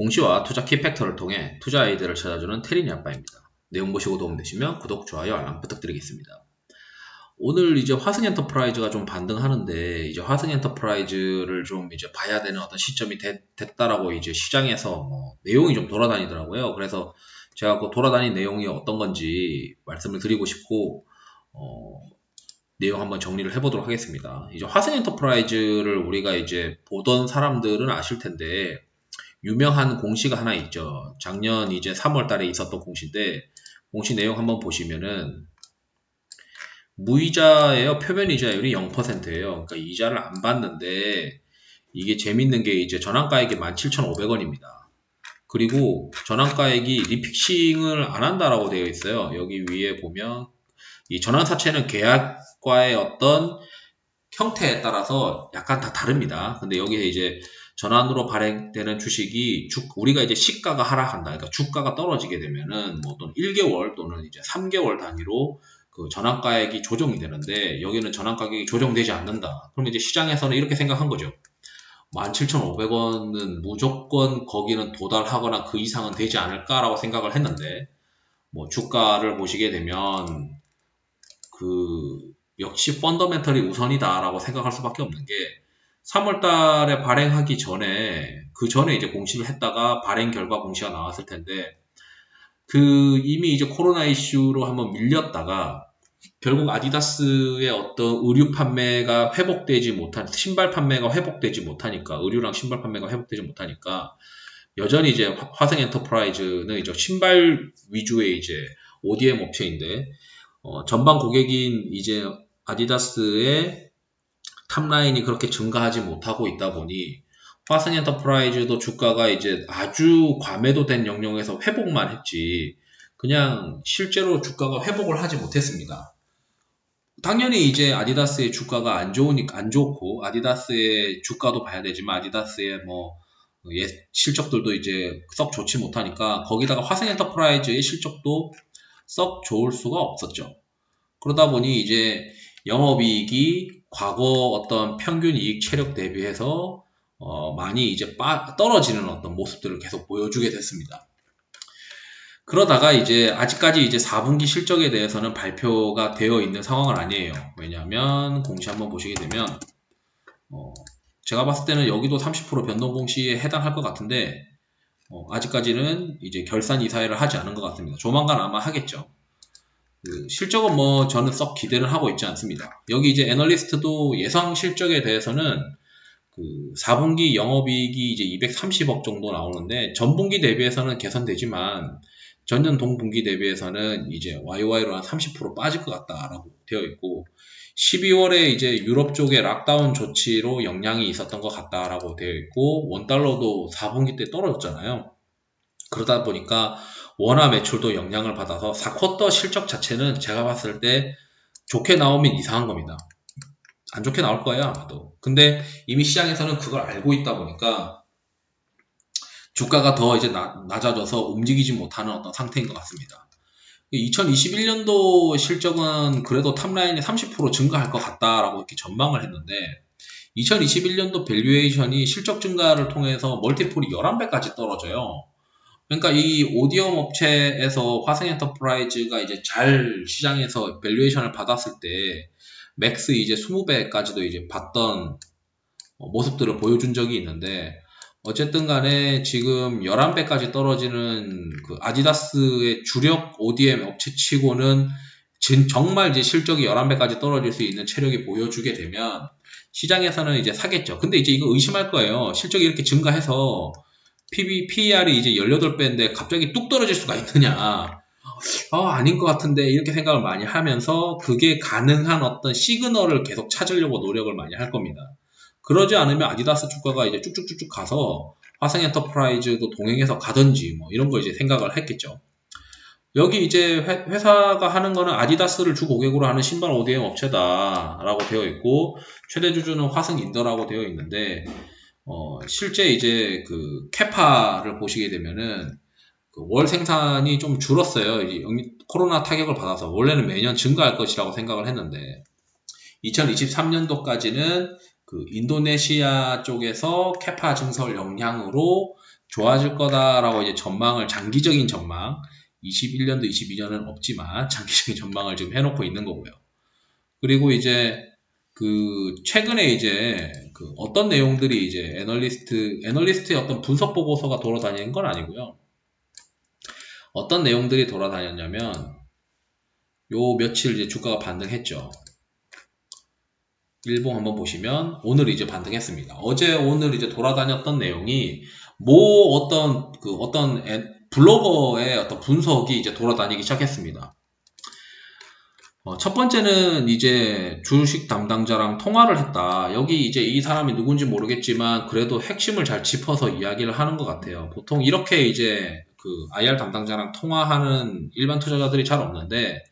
공시와 투자 키팩터를 통해 투자 아이디어를 찾아주는 테린이 아빠입니다. 내용 보시고 도움되시면 구독, 좋아요, 알람 부탁드리겠습니다. 오늘 이제 화승엔터프라이즈가 좀 반등하는데, 이제 화승엔터프라이즈를 좀 이제 봐야 되는 어떤 시점이 됐다라고 이제 시장에서 내용이 좀 돌아다니더라고요. 그래서 제가 그 돌아다닌 내용이 어떤 건지 말씀을 드리고 싶고, 내용 한번 정리를 해보도록 하겠습니다. 이제 화승엔터프라이즈를 우리가 이제 보던 사람들은 아실 텐데, 유명한 공시가 하나 있죠. 작년 이제 3월 달에 있었던 공시인데, 공시 내용 한번 보시면은, 무이자예요. 표면 이자율이 0%예요. 그러니까 이자를 안 받는데, 이게 재밌는 게 이제 전환가액이 17,500원입니다. 그리고 전환가액이 리픽싱을 안 한다라고 되어 있어요. 여기 위에 보면, 이 전환사채는 계약과의 어떤 형태에 따라서 약간 다 다릅니다. 근데 여기에 이제 전환으로 발행되는 주식이 우리가 이제 시가가 하락한다. 그러니까 주가가 떨어지게 되면은 또는 1개월 또는 이제 3개월 단위로 그 전환가액이 조정이 되는데, 여기는 전환가격이 조정되지 않는다. 그럼 이제 시장에서는 이렇게 생각한 거죠. 17,500원은 무조건 거기는 도달하거나 그 이상은 되지 않을까라고 생각을 했는데, 주가를 보시게 되면 역시 펀더멘털이 우선이다라고 생각할 수밖에 없는 게, 3월 달에 발행하기 전에, 그 전에 이제 공시를 했다가 발행 결과 공시가 나왔을 텐데, 이미 이제 코로나 이슈로 한번 밀렸다가, 결국 아디다스의 어떤 의류 판매가 신발 판매가 회복되지 못하니까, 의류랑 신발 판매가 회복되지 못하니까, 여전히 이제 화성 엔터프라이즈는 이제 신발 위주의 이제 ODM 업체인데, 전방 고객인 이제 아디다스의 탑라인이 그렇게 증가하지 못하고 있다 보니, 화성 엔터프라이즈도 주가가 이제 아주 과매도된 영역에서 회복만 했지, 그냥 실제로 주가가 회복을 하지 못했습니다. 당연히 이제 아디다스의 주가가 안 좋고, 아디다스의 주가도 봐야 되지만, 아디다스의 실적들도 이제 썩 좋지 못하니까, 거기다가 화성 엔터프라이즈의 실적도 썩 좋을 수가 없었죠. 그러다 보니 이제 영업이익이 과거 어떤 평균 이익 체력 대비해서 많이 이제 떨어지는 어떤 모습들을 계속 보여주게 됐습니다. 그러다가 이제 아직까지 이제 4분기 실적에 대해서는 발표가 되어 있는 상황은 아니에요. 왜냐하면 공시 한번 보시게 되면 제가 봤을 때는 여기도 30% 변동 공시에 해당할 것 같은데, 아직까지는 이제 결산 이사회를 하지 않은 것 같습니다. 조만간 아마 하겠죠. 실적은 저는 썩 기대를 하고 있지 않습니다. 여기 이제 애널리스트도 예상 실적에 대해서는 4분기 영업이익이 이제 230억 정도 나오는데, 전분기 대비해서는 개선되지만 전년 동분기 대비해서는 이제 YOY로 한 30% 빠질 것 같다라고 되어 있고, 12월에 이제 유럽 쪽의 락다운 조치로 영향이 있었던 것 같다라고 되어 있고, 원달러도 4분기 때 떨어졌잖아요. 그러다 보니까 원화 매출도 영향을 받아서 4쿼터 실적 자체는 제가 봤을 때 좋게 나오면 이상한 겁니다. 안 좋게 나올 거예요, 아마도. 근데 이미 시장에서는 그걸 알고 있다 보니까 주가가 더 이제 낮아져서 움직이지 못하는 어떤 상태인 것 같습니다. 2021년도 실적은 그래도 탑라인이 30% 증가할 것 같다라고 이렇게 전망을 했는데, 2021년도 밸류에이션이 실적 증가를 통해서 멀티플이 11배까지 떨어져요. 그러니까 이 오디엄 업체에서 화성 엔터프라이즈가 이제 잘 시장에서 밸류에이션을 받았을 때 맥스 이제 20배까지도 이제 봤던 모습들을 보여준 적이 있는데, 어쨌든 간에 지금 11배까지 떨어지는 아디다스의 주력 ODM 업체치고는 정말 이제 실적이 11배까지 떨어질 수 있는 체력이 보여주게 되면 시장에서는 이제 사겠죠. 근데 이제 이거 의심할 거예요. 실적이 이렇게 증가해서 PER이 이제 18배인데 갑자기 뚝 떨어질 수가 있느냐. 아닌 것 같은데, 이렇게 생각을 많이 하면서 그게 가능한 어떤 시그널을 계속 찾으려고 노력을 많이 할 겁니다. 그러지 않으면 아디다스 주가가 이제 쭉쭉쭉쭉 가서 화성 엔터프라이즈도 동행해서 가든지 이런 거 이제 생각을 했겠죠. 여기 이제 회사가 하는 거는 아디다스를 주 고객으로 하는 신발 ODM 업체다라고 되어 있고, 최대 주주는 화승인더라고 되어 있는데, 실제 이제 캐파를 보시게 되면은 월 생산이 좀 줄었어요. 코로나 타격을 받아서. 원래는 매년 증가할 것이라고 생각을 했는데, 2023년도까지는 그 인도네시아 쪽에서 캐파 증설 영향으로 좋아질 거다라고 이제 전망을, 장기적인 전망, 21년도 22년은 없지만 장기적인 전망을 지금 해놓고 있는 거고요. 그리고 이제 그 최근에 이제 그 어떤 내용들이 이제 애널리스트의 어떤 분석 보고서가 돌아다니는 건 아니고요. 어떤 내용들이 돌아다녔냐면 요 며칠 이제 주가가 반등했죠. 일봉 한번 보시면 오늘 이제 반등했습니다. 어제 오늘 이제 돌아다녔던 내용이 어떤 블로거의 어떤 분석이 이제 돌아다니기 시작했습니다. 첫 번째는 이제 주식 담당자랑 통화를 했다. 여기 이제 이 사람이 누군지 모르겠지만 그래도 핵심을 잘 짚어서 이야기를 하는 것 같아요. 보통 이렇게 이제 그 IR 담당자랑 통화하는 일반 투자자들이 잘 없는데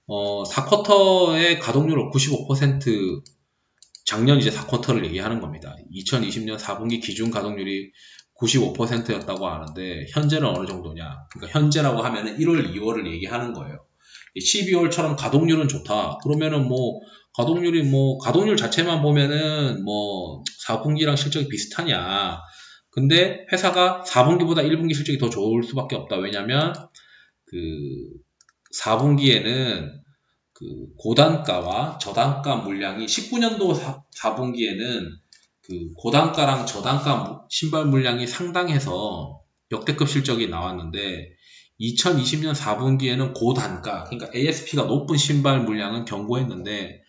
4쿼터의 가동률을 95%, 작년 이제 4쿼터를 얘기하는 겁니다. 2020년 4분기 기준 가동률이 95%였다고 하는데 현재는 어느 정도냐? 그러니까 현재라고 하면은 1월, 2월을 얘기하는 거예요. 12월처럼 가동률은 좋다. 그러면은 가동률 자체만 보면은 4분기랑 실적이 비슷하냐. 근데 회사가 4분기보다 1분기 실적이 더 좋을 수밖에 없다. 왜냐면 그 4분기에는 그 고단가와 저단가 물량이 19년도 4분기에는 그 고단가랑 저단가 신발 물량이 상당해서 역대급 실적이 나왔는데 2020년 4분기에는 고단가, 그러니까 ASP가 높은 신발 물량은 견고했는데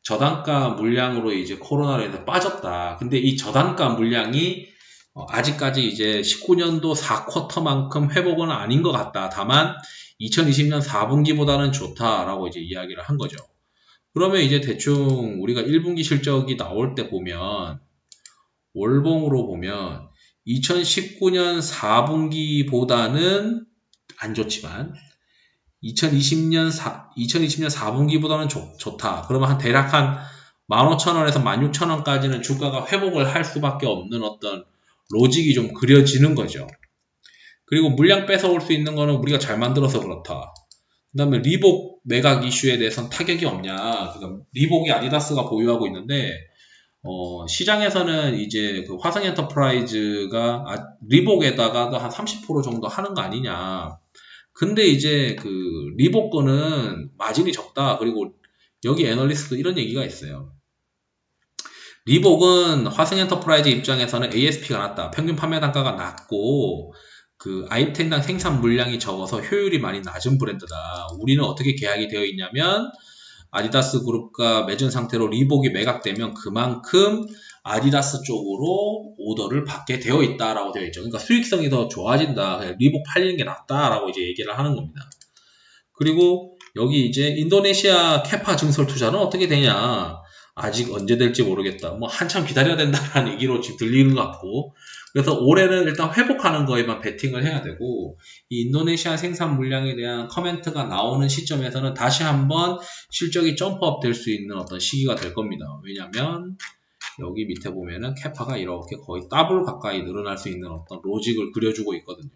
저단가 물량으로 이제 코로나로 인해서 빠졌다. 근데 이 저단가 물량이 아직까지 이제 19년도 4쿼터만큼 회복은 아닌 것 같다. 다만 2020년 4분기보다는 좋다라고 이제 이야기를 한 거죠. 그러면 이제 대충 우리가 1분기 실적이 나올 때 보면 월봉으로 보면 2019년 4분기보다는 안 좋지만 2020년 4분기보다는 좋다. 그러면 대략 한 15,000원에서 16,000원까지는 주가가 회복을 할 수밖에 없는 어떤 로직이 좀 그려지는 거죠. 그리고 물량 뺏어올 수 있는 거는 우리가 잘 만들어서 그렇다. 그 다음에 리복 매각 이슈에 대해서는 타격이 없냐. 그러니까 리복이 아디다스가 보유하고 있는데 시장에서는 이제 그 화성 엔터프라이즈가 리복에다가 한 30% 정도 하는 거 아니냐. 근데 이제 그 리복 거는 마진이 적다. 그리고 여기 애널리스트도 이런 얘기가 있어요. 리복은 화성 엔터프라이즈 입장에서는 ASP가 낮다. 평균 판매 단가가 낮고 그 아이템당 생산 물량이 적어서 효율이 많이 낮은 브랜드다. 우리는 어떻게 계약이 되어 있냐면 아디다스 그룹과 맺은 상태로 리복이 매각되면 그만큼 아디다스 쪽으로 오더를 받게 되어 있다라고 되어 있죠. 그러니까 수익성이 더 좋아진다. 리복 팔리는 게 낫다라고 이제 얘기를 하는 겁니다. 그리고 여기 이제 인도네시아 캐파 증설 투자는 어떻게 되냐? 아직 언제 될지 모르겠다. 한참 기다려야 된다라는 얘기로 지금 들리는 것 같고. 그래서 올해는 일단 회복하는 거에만 베팅을 해야 되고, 이 인도네시아 생산 물량에 대한 커멘트가 나오는 시점에서는 다시 한번 실적이 점프업 될 수 있는 어떤 시기가 될 겁니다. 왜냐면 여기 밑에 보면은 캐파가 이렇게 거의 더블 가까이 늘어날 수 있는 어떤 로직을 그려주고 있거든요.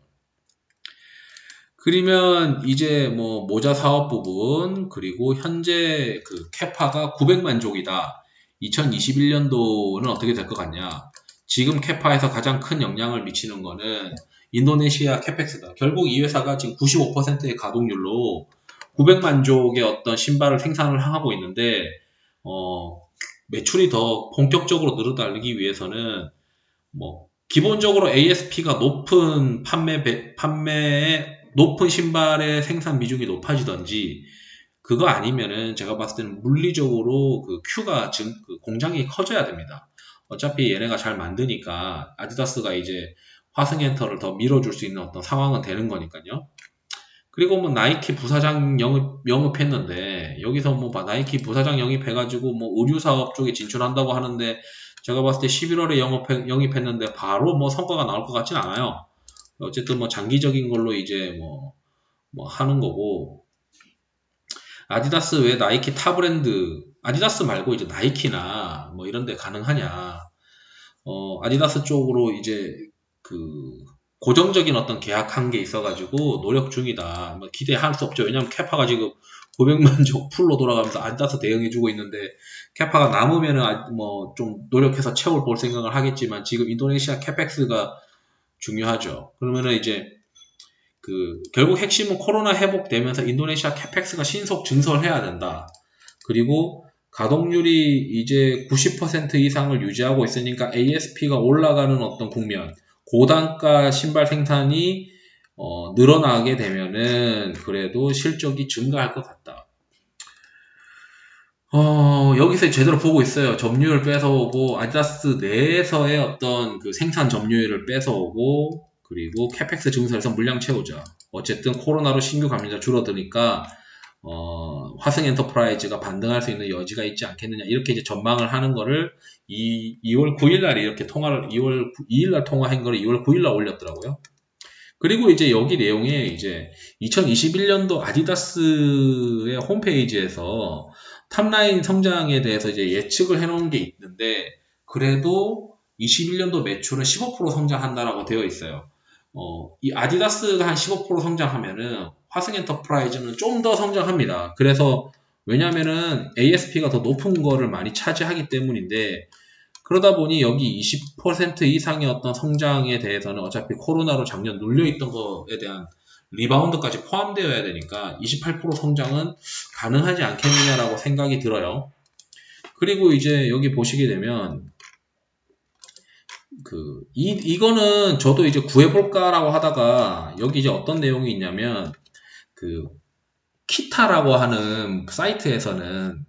그러면 이제 모자 사업 부분, 그리고 현재 그 캐파가 900만 족이다. 2021년도는 어떻게 될 것 같냐? 지금 캐파에서 가장 큰 영향을 미치는 거는 인도네시아 캐펙스다. 결국 이 회사가 지금 95%의 가동률로 900만 족의 어떤 신발을 생산을 하고 있는데, 매출이 더 본격적으로 늘어나기 위해서는 기본적으로 ASP가 높은 높은 신발의 생산 비중이 높아지던지, 그거 아니면은 제가 봤을 때는 물리적으로 그 Q가 지금 그 공장이 커져야 됩니다. 어차피 얘네가 잘 만드니까 아디다스가 이제 화승엔터를 더 밀어줄 수 있는 어떤 상황은 되는 거니까요. 그리고 나이키 부사장 영입했는데, 여기서 나이키 부사장 영입해가지고 의류 사업 쪽에 진출한다고 하는데, 제가 봤을 때 11월에 영입했는데 바로 성과가 나올 것 같진 않아요. 어쨌든 장기적인 걸로 이제 하는 거고. 아디다스 외 나이키 타 브랜드, 아디다스 말고 이제 나이키나 이런 데 가능하냐. 아디다스 쪽으로 이제 그 고정적인 어떤 계약한 게 있어가지고 노력 중이다. 기대할 수 없죠. 왜냐면 캐파가 지금 900만 조 풀로 돌아가면서 아디다스 대응해주고 있는데 캐파가 남으면은 뭐 좀 노력해서 채울 볼 생각을 하겠지만 지금 인도네시아 캐펙스가 중요하죠. 그러면은 이제 결국 핵심은 코로나 회복되면서 인도네시아 캐펙스가 신속 증설해야 된다. 그리고 가동률이 이제 90% 이상을 유지하고 있으니까 ASP가 올라가는 어떤 국면, 고단가 신발 생산이 늘어나게 되면은 그래도 실적이 증가할 것 같다. 여기서 제대로 보고 있어요. 점유율 뺏어오고, 아디다스 내에서의 어떤 그 생산 점유율을 뺏어오고, 그리고 캐펙스 증설해서 물량 채우자. 어쨌든 코로나로 신규 감염자 줄어드니까, 화승 엔터프라이즈가 반등할 수 있는 여지가 있지 않겠느냐. 이렇게 이제 전망을 하는 거를 2월 9일날 이렇게 2월 2일날 통화한 거를 2월 9일날 올렸더라고요. 그리고 이제 여기 내용에 이제 2021년도 아디다스의 홈페이지에서 탑라인 성장에 대해서 이제 예측을 해놓은 게 있는데, 그래도 21년도 매출은 15% 성장한다라고 되어 있어요. 이 아디다스가 한 15% 성장하면은 화승 엔터프라이즈는 좀 더 성장합니다. 그래서 왜냐면은 ASP가 더 높은 거를 많이 차지하기 때문인데, 그러다 보니 여기 20% 이상의 어떤 성장에 대해서는 어차피 코로나로 작년 눌려있던 거에 대한 리바운드까지 포함되어야 되니까 28% 성장은 가능하지 않겠느냐라고 생각이 들어요. 그리고 이제 여기 보시게 되면 이거는 저도 이제 구해볼까라고 하다가 여기 이제 어떤 내용이 있냐면 키타라고 하는 사이트에서는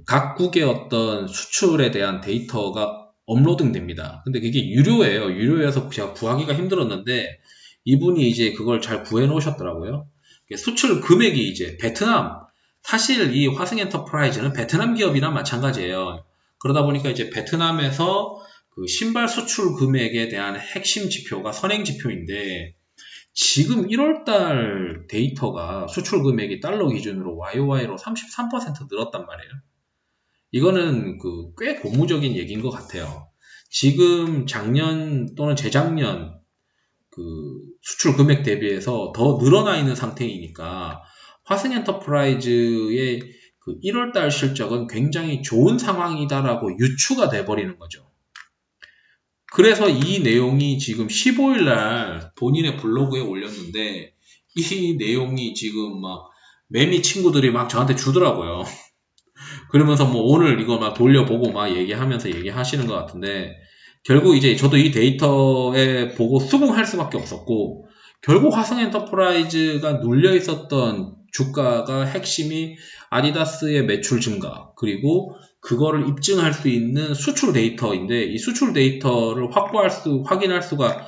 각국의 어떤 수출에 대한 데이터가 업로딩 됩니다. 근데 그게 유료예요. 유료여서 제가 구하기가 힘들었는데 이분이 이제 그걸 잘 구해 놓으셨더라고요. 수출 금액이 이제 베트남, 사실 이 화승 엔터프라이즈는 베트남 기업이랑 마찬가지예요. 그러다 보니까 이제 베트남에서 신발 수출 금액에 대한 핵심 지표가 선행 지표인데, 지금 1월달 데이터가 수출 금액이 달러 기준으로 YOY로 33% 늘었단 말이에요. 이거는 꽤 고무적인 얘기인 것 같아요. 지금 작년 또는 재작년 수출 금액 대비해서 더 늘어나 있는 상태이니까 화승 엔터프라이즈의 1월달 실적은 굉장히 좋은 상황이다라고 유추가 돼버리는 거죠. 그래서 이 내용이 지금 15일날 본인의 블로그에 올렸는데, 이 내용이 지금 막 매미 친구들이 막 저한테 주더라고요. 그러면서 뭐 오늘 이거 막 돌려보고 막 얘기하면서 얘기하시는 것 같은데, 결국 이제 저도 이 데이터에 보고 수긍할 수밖에 없었고, 결국 화승 엔터프라이즈가 눌려 있었던 주가가 핵심이 아디다스의 매출 증가, 그리고 그거를 입증할 수 있는 수출 데이터인데, 이 수출 데이터를 확인할 수가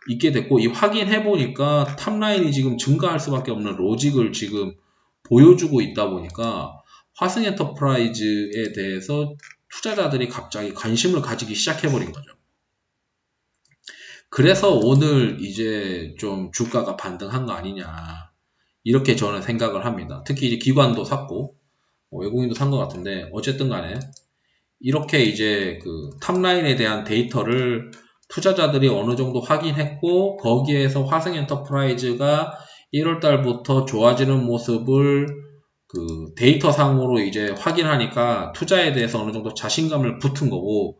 있게 됐고, 이 확인해 보니까 탑라인이 지금 증가할 수밖에 없는 로직을 지금 보여주고 있다 보니까 화승 엔터프라이즈에 대해서 투자자들이 갑자기 관심을 가지기 시작해버린 거죠. 그래서 오늘 이제 좀 주가가 반등한 거 아니냐, 이렇게 저는 생각을 합니다. 특히 이제 기관도 샀고 외국인도 산 것 같은데, 어쨌든 간에 이렇게 이제 탑라인에 대한 데이터를 투자자들이 어느 정도 확인했고, 거기에서 화승 엔터프라이즈가 1월달부터 좋아지는 모습을 데이터 상으로 이제 확인하니까 투자에 대해서 어느 정도 자신감을 붙은 거고,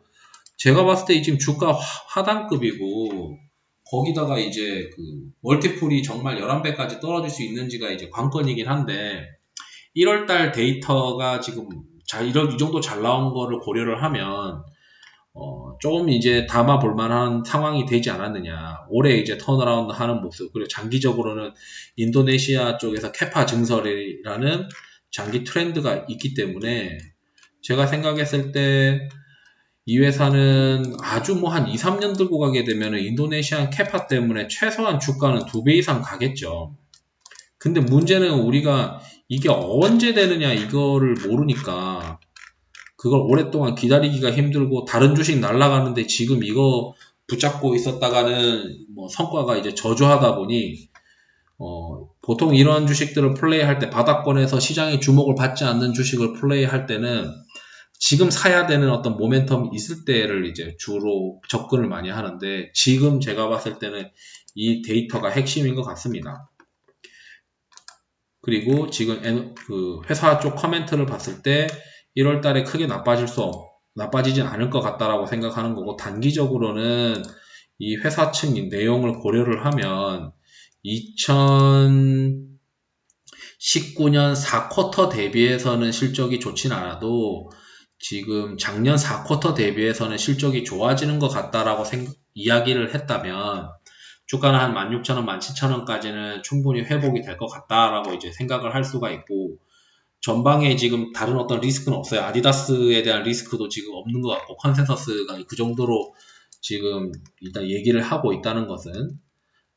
제가 봤을 때 지금 주가 하단급이고, 거기다가 이제 멀티플이 정말 11배까지 떨어질 수 있는지가 이제 관건이긴 한데, 1월달 데이터가 지금 이 정도 잘 나온 거를 고려를 하면 조금 이제 담아 볼 만한 상황이 되지 않았느냐. 올해 이제 턴어라운드 하는 모습, 그리고 장기적으로는 인도네시아 쪽에서 캐파 증설이라는 장기 트렌드가 있기 때문에, 제가 생각했을 때 이 회사는 아주 뭐 한 2, 3년 들고 가게 되면 인도네시안 캐파 때문에 최소한 주가는 2배 이상 가겠죠. 근데 문제는 우리가 이게 언제 되느냐 이거를 모르니까 그걸 오랫동안 기다리기가 힘들고, 다른 주식 날아가는데 지금 이거 붙잡고 있었다가는 뭐 성과가 이제 저조하다 보니 보통 이런 주식들을 플레이할 때, 바닥권에서 시장의 주목을 받지 않는 주식을 플레이할 때는 지금 사야 되는 어떤 모멘텀이 있을 때를 이제 주로 접근을 많이 하는데, 지금 제가 봤을 때는 이 데이터가 핵심인 것 같습니다. 그리고 지금 그 회사 쪽 커멘트를 봤을 때 1월 달에 크게 나빠지진 않을 것 같다라고 생각하는 거고, 단기적으로는 이 회사 측 내용을 고려를 하면 2019년 4쿼터 대비해서는 실적이 좋진 않아도 지금 작년 4쿼터 대비해서는 실적이 좋아지는 것 같다라고 이야기를 했다면 주가는 한 16,000원, 17,000원까지는 충분히 회복이 될 것 같다라고 이제 생각을 할 수가 있고, 전방에 지금 다른 어떤 리스크는 없어요. 아디다스에 대한 리스크도 지금 없는 것 같고, 컨센서스가 그 정도로 지금 일단 얘기를 하고 있다는 것은,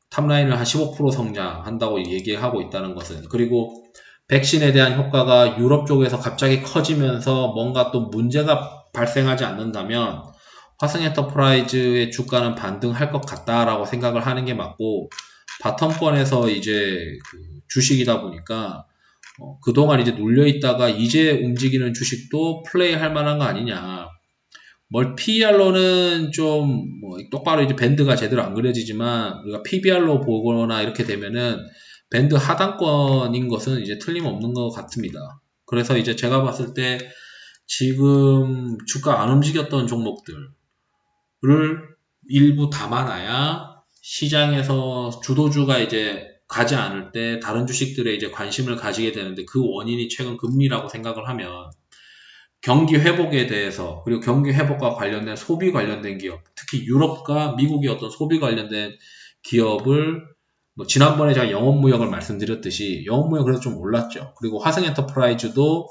탑라인을 한 15% 성장한다고 얘기하고 있다는 것은, 그리고 백신에 대한 효과가 유럽 쪽에서 갑자기 커지면서 뭔가 또 문제가 발생하지 않는다면 화성 엔터프라이즈의 주가는 반등할 것 같다라고 생각을 하는 게 맞고, 바텀권에서 이제 그 주식이다 보니까 그동안 이제 눌려있다가 이제 움직이는 주식도 플레이 할 만한 거 아니냐. PER로는 좀 똑바로 이제 밴드가 제대로 안 그려지지만 우리가 PBR로 보거나 이렇게 되면은 밴드 하단권인 것은 이제 틀림없는 것 같습니다. 그래서 이제 제가 봤을 때 지금 주가 안 움직였던 종목들을 일부 담아놔야 시장에서 주도주가 이제 가지 않을 때 다른 주식들에 이제 관심을 가지게 되는데, 그 원인이 최근 금리라고 생각을 하면 경기 회복에 대해서, 그리고 경기 회복과 관련된 소비 관련된 기업, 특히 유럽과 미국의 어떤 소비 관련된 기업을 지난번에 제가 영업무역을 말씀드렸듯이 영업무역 그래서 좀 올랐죠. 그리고 화성 엔터프라이즈도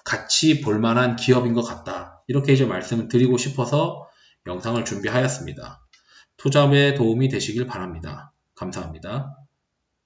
같이 볼만한 기업인 것 같다. 이렇게 이제 말씀을 드리고 싶어서 영상을 준비하였습니다. 투자에 도움이 되시길 바랍니다. 감사합니다.